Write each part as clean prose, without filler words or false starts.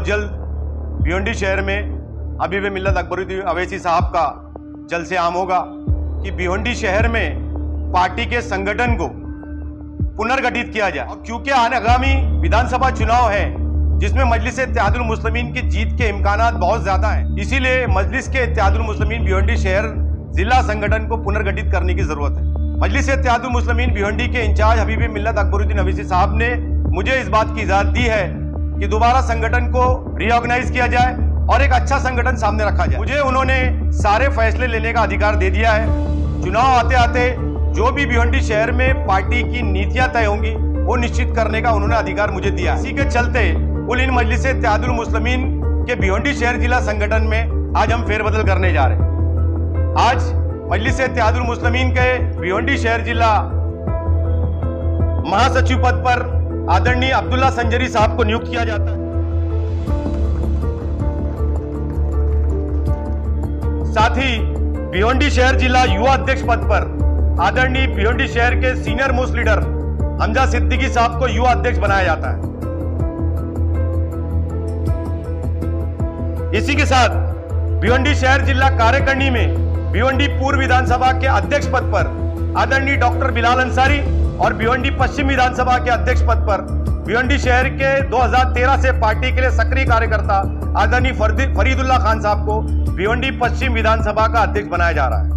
बहुत जल्द भिवंडी शहर में हबीब मिल्लत अकबरुद्दीन अवैसी साहब का जल्द से आम होगा कि भिवंडी शहर में पार्टी के संगठन को पुनर्गठित किया जाए। और क्योंकि आगामी विधानसभा चुनाव है जिसमें मजलिस इत्तेहादुल मुस्लिमीन की जीत के इम्कानात बहुत ज्यादा हैं, इसीलिए मजलिस के इत्तेहादुल मुस्लिमीन भिवंडी शहर जिला संगठन को पुनर्गठित करने की जरूरत है। मजलिस इत्तेहादुल मुस्लिमीन भिवंडी के इंचार्ज हबीब मिल्लत अकबरुद्दीन अवैसी साहब ने मुझे इस बात की इजाजत दी है कि दोबारा संगठन को रीऑर्गेनाइज किया जाए और एक अच्छा संगठन सामने रखा जाए। मुझे उन्होंने सारे फैसले लेने का अधिकार दे दिया है। चुनाव आते आते जो भी भिवंडी शहर में पार्टी की नीतियां तय होंगी वो निश्चित करने का उन्होंने अधिकार मुझे दिया। इसी के चलते कुल इन मजलिस इत्तेहादुल मुस्लिमीन के भिवंडी शहर जिला संगठन में आज हम फेरबदल करने जा रहे हैं। आज मजलिस इत्तेहादुल मुस्लिमीन के भिवंडी शहर जिला महासचिव पद पर आदरणीय अब्दुल्ला संजरी साहब को नियुक्त किया जाता है। साथ ही भिवंडी शहर जिला युवा अध्यक्ष पद पर आदरणीय भिवंडी शहर के senior most leader Hamza Siddiqui साहब को युवा अध्यक्ष बनाया जाता है। इसी के साथ भिवंडी शहर जिला कार्यकारिणी में भिवंडी पूर्व विधानसभा के अध्यक्ष पद पर आदरणीय डॉक्टर बिलाल अंसारी और भिवंडी पश्चिम विधानसभा के अध्यक्ष पद पर भिवंडी शहर के 2013 से पार्टी के लिए सक्रिय कार्यकर्ता आदरणीय फरीदुल्लाह खान साहब को भिवंडी पश्चिम विधानसभा का अध्यक्ष बनाया जा रहा है।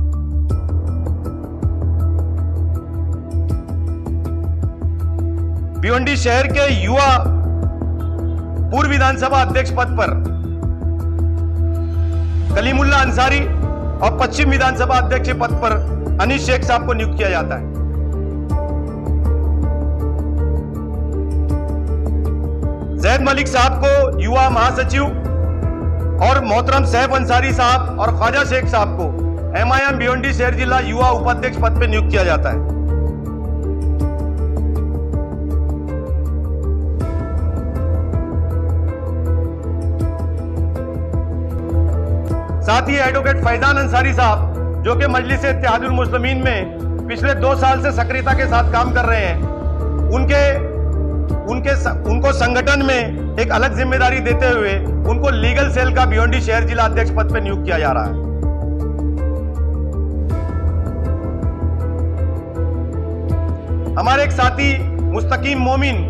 भिवंडी शहर के युवा पूर्व विधानसभा अध्यक्ष पद पर कलीमुल्लाह अंसारी और पश्चिम विधानसभा अध्यक्ष पद पर अनीस शेख साहब को नियुक्त किया जाता है। जैद मलिक साहब को युवा महासचिव और मोहतरम सैफ अंसारी साहब और ख्वाजा शेख साहब को MIM भिवंडी शहर जिला युवा उपाध्यक्ष पद पर नियुक्त किया जाता है। साथ ही एडवोकेट फैजान अंसारी साहब जो कि मजलिस इत्तेहादुल मुस्लिमीन में पिछले 2 साल से सक्रियता के साथ काम कर रहे हैं, उनको संगठन में एक अलग जिम्मेदारी देते हुए उनको लीगल सेल का भिवंडी शहर जिला अध्यक्ष पद पर नियुक्त किया जा रहा है। हमारे एक साथी मुस्तकीम मोमिन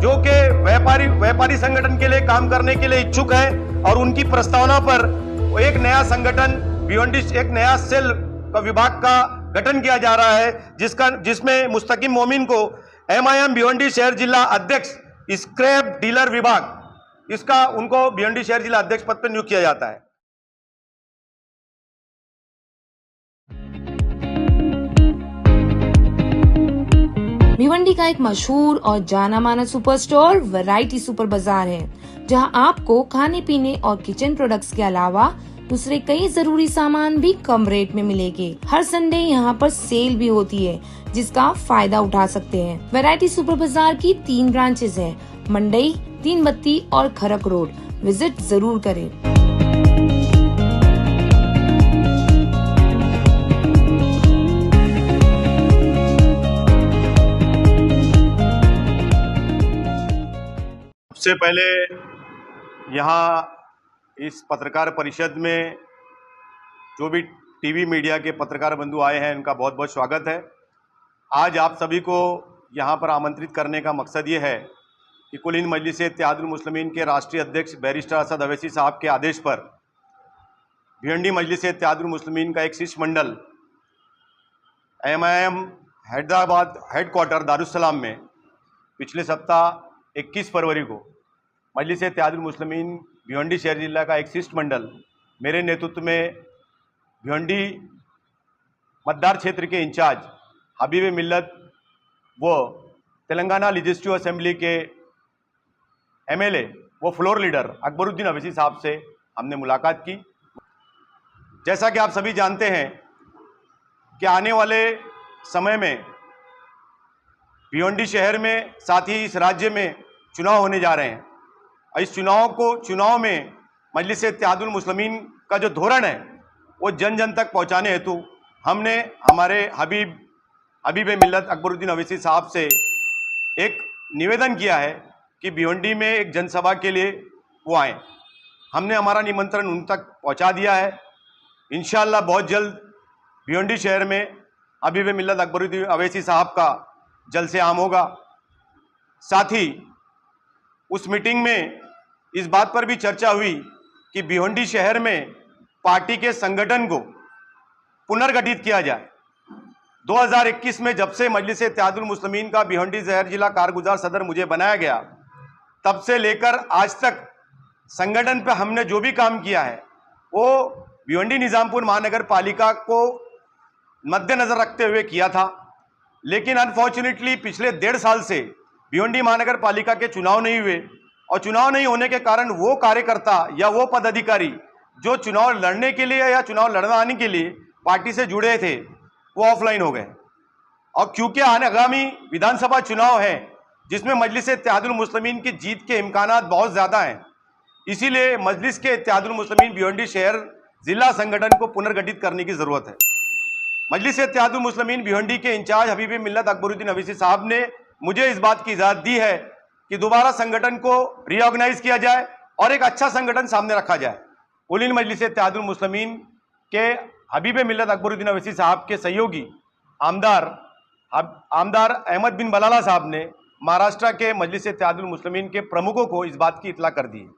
जो कि व्यापारी संगठन के लिए काम करने के लिए इच्छुक है और उनकी प्रस्तावना पर एक नया संगठन भिवंडी एक नया सेल का विभाग का गठन किया जा रहा है जिसमें मुस्तकीम मोमिन को MIM भिवंडी शहर जिला अध्यक्ष स्क्रैप डीलर विभाग उनको भिवंडी शहर जिला अध्यक्ष पद पर नियुक्त किया जाता है। भिवंडी का एक मशहूर और जाना माना सुपर स्टोर वैरायटी सुपर बाजार है, जहां आपको खाने पीने और किचन प्रोडक्ट्स के अलावा दूसरे कई जरूरी सामान भी कम रेट में मिलेंगे। हर संडे यहाँ पर सेल भी होती है जिसका फायदा उठा सकते हैं। वैरायटी सुपर बाजार की 3 ब्रांचेस हैं, मंडई, तीन बत्ती और खरक रोड। विजिट जरूर करें। सबसे पहले यहाँ इस पत्रकार परिषद में जो भी टीवी मीडिया के पत्रकार बंधु आए हैं उनका बहुत बहुत स्वागत है। आज आप सभी को यहाँ पर आमंत्रित करने का मकसद ये है कि कुल इन मजलिस इत्तेहादुल मुस्लिमीन के राष्ट्रीय अध्यक्ष बैरिस्टर असद अवैसी साहब के आदेश पर भिवंडी मजलिस इत्तेहादुल मुस्लिमीन का एक शिष्टमंडल MIM हैदराबाद हेडक्वार्टर दारुस्सलाम में पिछले सप्ताह 21 फरवरी को मजलिस इत्तेहादुल मुस्लिमीन भिवंडी शहर जिला का एक शिष्टमंडल मेरे नेतृत्व में भिवंडी मतदार क्षेत्र के इंचार्ज हबीब मिल्लत वो तेलंगाना लेजिस्लेटिव असेंबली के MLA वो फ्लोर लीडर अकबरुद्दीन अवैसी साहब से हमने मुलाकात की। जैसा कि आप सभी जानते हैं कि आने वाले समय में भिवंडी शहर में साथ ही इस राज्य में चुनाव होने जा रहे हैं और इस चुनाव में मजलिस इत्तेहादुल मुस्लिमीन का जो धोरण है वो जन जन तक पहुंचाने हेतु हमने हमारे हबीब मिल्लत अकबरुद्दीन अवैसी साहब से एक निवेदन किया है कि भिवंडी में एक जनसभा के लिए वो आए। हमने हमारा निमंत्रण उन तक पहुंचा दिया है। इंशाअल्लाह बहुत जल्द भिवंडी शहर में हबीब मिल्लत अकबरुद्दीन अवैसी साहब का जलसे आम होगा। साथ ही उस मीटिंग में इस बात पर भी चर्चा हुई कि भिवंडी शहर में पार्टी के संगठन को पुनर्गठित किया जाए। 2021 में जब से मजलिस इत्तेहादुल मुस्लिमीन का भिवंडी शहर जिला कारगुजार सदर मुझे बनाया गया, तब से लेकर आज तक संगठन पे हमने जो भी काम किया है वो भिवंडी निजामपुर महानगर पालिका को मद्देनजर रखते हुए किया था। लेकिन अनफॉर्चुनेटली पिछले 1.5 साल से भिवंडी महानगर पालिका के चुनाव नहीं हुए और चुनाव नहीं होने के कारण वो कार्यकर्ता या वो पदाधिकारी जो चुनाव लड़ने के लिए या चुनाव लड़वाने के लिए पार्टी से जुड़े थे वो ऑफलाइन हो गए। और क्योंकि आगामी विधानसभा चुनाव है जिसमें मजलिस इत्तेहादुल मुस्लिमीन की जीत के इम्कानात बहुत ज़्यादा हैं, इसीलिए मजलिस के इत्तेहादुल मुस्लिमीन भिवंडी शहर जिला संगठन को पुनर्गठित करने की ज़रूरत है। मजलिस इत्तेहादुल मुस्लिमीन भिवंडी के इंचार्ज हबीब मिल्लत अकबरुद्दीन अवैसी साहब ने मुझे इस बात की इजाज़त दी है कि दोबारा संगठन को रीऑर्गेनाइज किया जाए और एक अच्छा संगठन सामने रखा जाए। उलिन मजलिस इत्तेहादुल मुस्लिमीन के हबीब मिल्लत अकबरुद्दीन अवैसी साहब के सहयोगी आमदार अहमद बिन बलाला साहब ने महाराष्ट्र के मजलिस इत्तेहादुल मुस्लिमीन के प्रमुखों को इस बात की इतला कर दी है।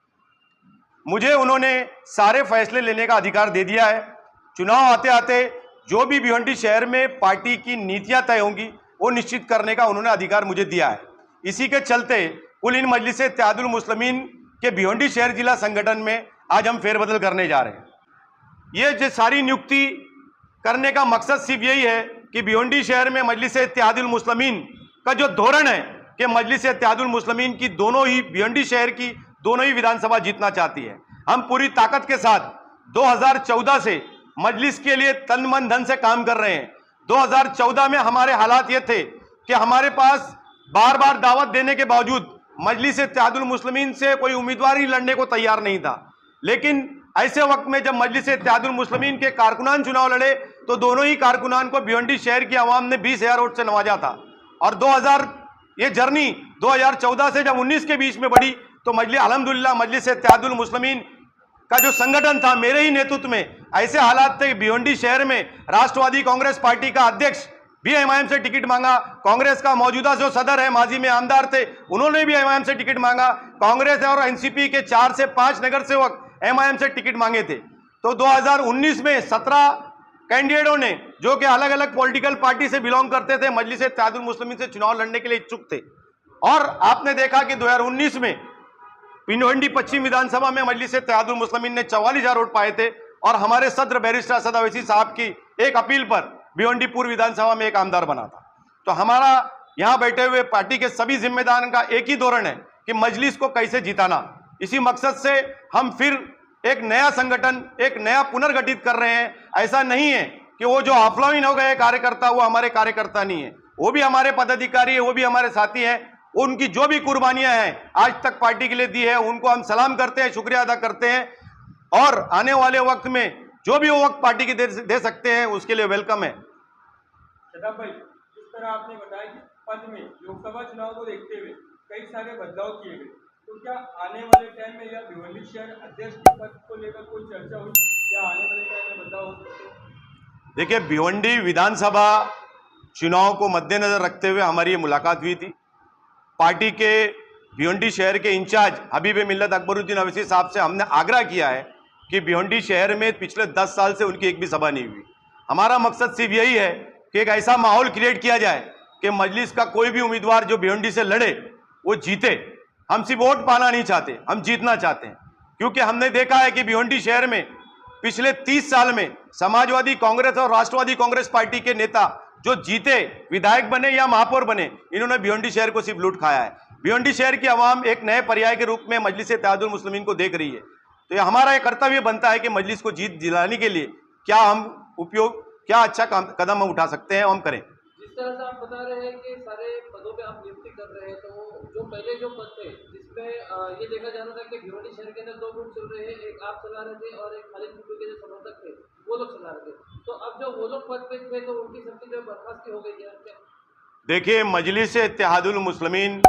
मुझे उन्होंने सारे फैसले लेने का अधिकार दे दिया है। चुनाव आते आते जो भी भिवंडी शहर में पार्टी की नीतियां तय होंगी वो निश्चित करने का उन्होंने अधिकार मुझे दिया है। इसी के चलते कुल इन मजलिस इत्तेहादुल मुस्लिमीन के भिवंडी शहर जिला संगठन में आज हम फेरबदल करने जा रहे हैं। ये जो सारी नियुक्ति करने का मकसद सिर्फ यही है कि भिवंडी शहर में मजलिस इत्तेहादुल मुस्लिमीन का जो धोरण है कि मजलिस इत्तेहादुल मुस्लिमीन की दोनों ही भिवंडी शहर की दोनों ही विधानसभा जीतना चाहती है। हम पूरी ताकत के साथ 2014 से मजलिस के लिए तन मन धन से काम कर रहे हैं। 2014 में हमारे हालात ये थे कि हमारे पास बार बार दावत देने के बावजूद मजलिस इत्तेहादुल मुस्लिमीन से कोई उम्मीदवार ही लड़ने को तैयार नहीं था। लेकिन ऐसे वक्त में जब मजलिस इत्तेहादुल मुस्लिमीन के कारकुनान चुनाव लड़े तो दोनों ही कारकुनान को भिवंडी शहर की आवाम ने 20,000 वोट से नवाजा था। और 2000 ये जर्नी 2014 से जब 19 के बीच में बढ़ी तो अल्हम्दुलिल्लाह मजलिस इत्तेहादुल मुस्लिमीन का जो संगठन था मेरे ही नेतृत्व में, ऐसे हालात थे भिवंडी शहर में राष्ट्रवादी कांग्रेस पार्टी का अध्यक्ष भी एमआईएम से टिकट मांगा। कांग्रेस का मौजूदा जो सदर है, माजी में आमदार थे, उन्होंने भी एमआईएम से टिकट मांगा। कांग्रेस और एनसीपी के 4 से 5 नगर सेवक एमआईएम से टिकट मांगे थे। तो 2019 में 17 कैंडिडेटों ने जो कि अलग अलग पॉलिटिकल पार्टी से बिलोंग करते थे मजलिस इत्तेहादुल मुस्लिमीन से चुनाव लड़ने के लिए इच्छुक थे। और आपने देखा कि 2019 में भिवंडी पश्चिम विधानसभा में मजलिस इत्तेहादुल मुस्लिमीन ने 44,000 वोट पाए थे और हमारे सदर बैरिस्टर असद अवैसी साहब की एक अपील पर भिवंडी पूर्व विधानसभा में एक आमदार बना था। तो हमारा यहाँ बैठे हुए पार्टी के सभी जिम्मेदारों का एक ही धोरण है कि मजलिस को कैसे जिताना। इसी मकसद से हम फिर एक नया संगठन, एक नया पुनर्गठित कर रहे हैं। ऐसा नहीं है कि वो जो ऑफलाइन हो गए कार्यकर्ता वो हमारे कार्यकर्ता नहीं है, वो भी हमारे पदाधिकारी है, वो भी हमारे साथी हैं। उनकी जो भी कुर्बानियां हैं आज तक पार्टी के लिए दी है, उनको हम सलाम करते हैं, शुक्रिया अदा करते हैं और आने वाले वक्त में जो भी वो वक्त पार्टी की दे सकते हैं उसके लिए वेलकम है। शदाब भाई, जिस तरह आपने बताया कि पद में लोकसभा चुनाव को देखते हुए कई सारे बदलाव किए गए, तो क्या आने वाले टाइम में या भिवंडी शहर अध्यक्ष के पद को लेकर कोई चर्चा हुई? क्या आने वाले टाइम में बदलाव हो सकते हैं? देखिए, भिवंडी विधानसभा चुनाव को मद्देनजर रखते हुए हमारी ये मुलाकात हुई थी। पार्टी के भिवंडी शहर के इंचार्ज हबीब मिल्लत अकबरुद्दीन अवैसी साहब से हमने आग्रह किया है कि भिवंडी शहर में पिछले 10 साल से उनकी एक भी सभा नहीं हुई। हमारा मकसद सिर्फ यही है कि एक ऐसा माहौल क्रिएट किया जाए कि मजलिस का कोई भी उम्मीदवार जो भिवंडी से लड़े वो जीते। हम सिर्फ वोट पाना नहीं चाहते, हम जीतना चाहते हैं। क्योंकि हमने देखा है कि भिवंडी शहर में पिछले 30 साल में समाजवादी कांग्रेस और राष्ट्रवादी कांग्रेस पार्टी के नेता जो जीते, विधायक बने या महापौर बने, इन्होंने भिवंडी शहर को सिर्फ लूट खाया है। भिवंडी शहर की आवाम एक नए पर्याय के रूप में मजलिस इत्तेहादुल मुस्लिमीन को देख रही है। तो ये हमारा एक कर्तव्य बनता है कि मजलिस को जीत दिलाने के लिए क्या अच्छा कदम हम उठा सकते हैं, हम करें। जिस तरह से आप बता रहे हैं कि सारे पदों पे आप नियुक्ति कर रहे हैं, तो जो पहले जो पद थे जिसमें ये देखा जाना था कि भिवंडी शहर के अंदर 2 ग्रुप चल रहे हैं, एक आप चला रहे थे और एक खालिद कुटू के जो समर्थक थे वो लोग चला रहे थे, तो अब जो वो लोग पद पे थे तो उनकी सबकी जो बर्खास्ती हो गई है। देखिए, मजलिस इत्तेहादुल मुस्लिमीन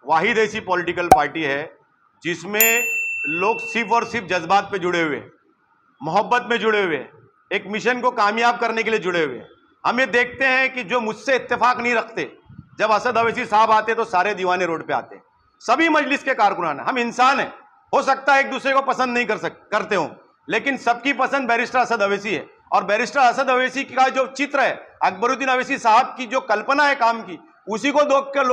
वाहिद ऐसी पॉलिटिकल पार्टी है जिसमें लोग सिर्फ और सिर्फ जज्बात पे जुड़े हुए हैं, मोहब्बत में जुड़े हुए हैं, एक मिशन को कामयाब करने के लिए जुड़े हुए हैं। हम ये देखते हैं कि जो मुझसे इत्तेफाक नहीं रखते, जब असद अवैसी साहब आते तो सारे दीवाने रोड पे आते। सभी मजलिस के कारकुनान, हम इंसान हैं, हो सकता है एक दूसरे को पसंद नहीं करते हों, लेकिन सबकी पसंद बैरिस्टर असद अवैसी है। और बैरिस्टर असद अवैसी का जो चित्र है, अकबरुद्दीन अवैसी साहब की जो कल्पना है काम की, उसी को देख कर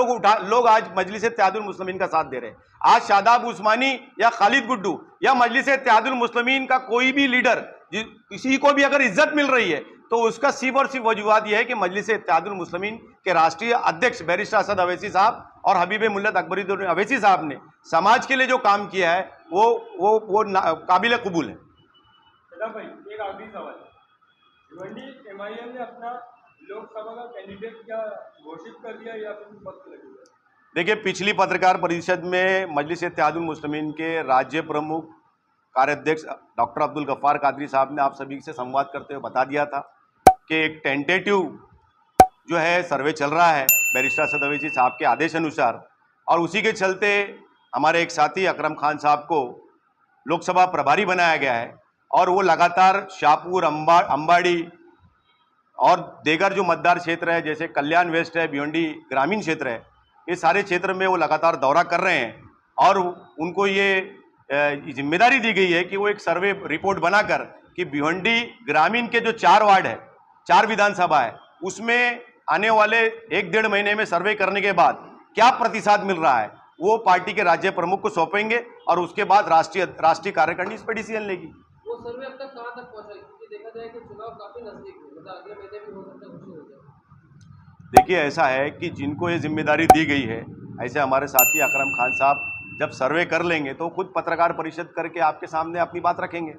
लोग आज मजलिस इत्तेहादुल मुस्लिमीन का साथ दे रहे हैं। आज शादाब उस्मानी या खालिद गुड्डू या मजलिस इत्तेहादुल मुस्लिमीन का कोई भी लीडर, किसी को भी अगर इज्जत मिल रही है तो उसका सिर्फ और सिर्फ वजूहात यह है कि मजलिस इत्तेहादुल मुस्लिमीन के राष्ट्रीय अध्यक्ष बैरिस्टर असद अवैसी साहब और हबीब मिल्लत अकबरुद्दीन अवैसी साहब ने समाज के लिए जो काम किया है वो काबिल कबूल है। सदा भाई, एक आखिरी सवाल, भिवंडी एमआईएम ने अपना लोकसभा का कैंडिडेट क्या घोषित कर दिया या फिर वक्त लगेगा? देखिए, पिछली पत्रकार परिषद में मजलिस इत्तेहादुल मुस्लिमीन के राज्य प्रमुख कार्याध्यक्ष डॉक्टर अब्दुल गफ्फार कादरी साहब ने आप सभी से संवाद करते हुए बता दिया था कि एक टेंटेटिव जो है सर्वे चल रहा है बैरिस्टर असद अवैसी साहब के आदेश अनुसार, और उसी के चलते हमारे एक साथी अकरम खान साहब को लोकसभा प्रभारी बनाया गया है और वो लगातार शाहपुर, अंबाड़ी और देगर जो मतदार क्षेत्र है जैसे कल्याण वेस्ट है, भिवंडी ग्रामीण क्षेत्र है, ये सारे क्षेत्र में वो लगातार दौरा कर रहे हैं। और उनको ये जिम्मेदारी दी गई है कि वो एक सर्वे रिपोर्ट बनाकर कि भिवंडी ग्रामीण के जो 4 वार्ड है, 4 विधानसभा है, उसमें आने वाले 1-1.5 महीने में सर्वे करने के बाद क्या प्रतिशत मिल रहा है वो पार्टी के राज्य प्रमुख को सौंपेंगे और उसके बाद राष्ट्रीय कार्यकारिणी इस पर डिसीजन लेगी। वो सर्वे अब तक कहाँ तक पहुँचा है? क्योंकि देखा जाए कि चुनाव काफी नजदीक है, मतलब अगले महीने भी हो सकता है, कुछ हो जाए। देखिए, ऐसा है कि जिनको ये जिम्मेदारी दी गई है, ऐसे हमारे साथी अकरम खान साहब जब सर्वे कर लेंगे तो खुद पत्रकार परिषद करके आपके सामने अपनी बात रखेंगे।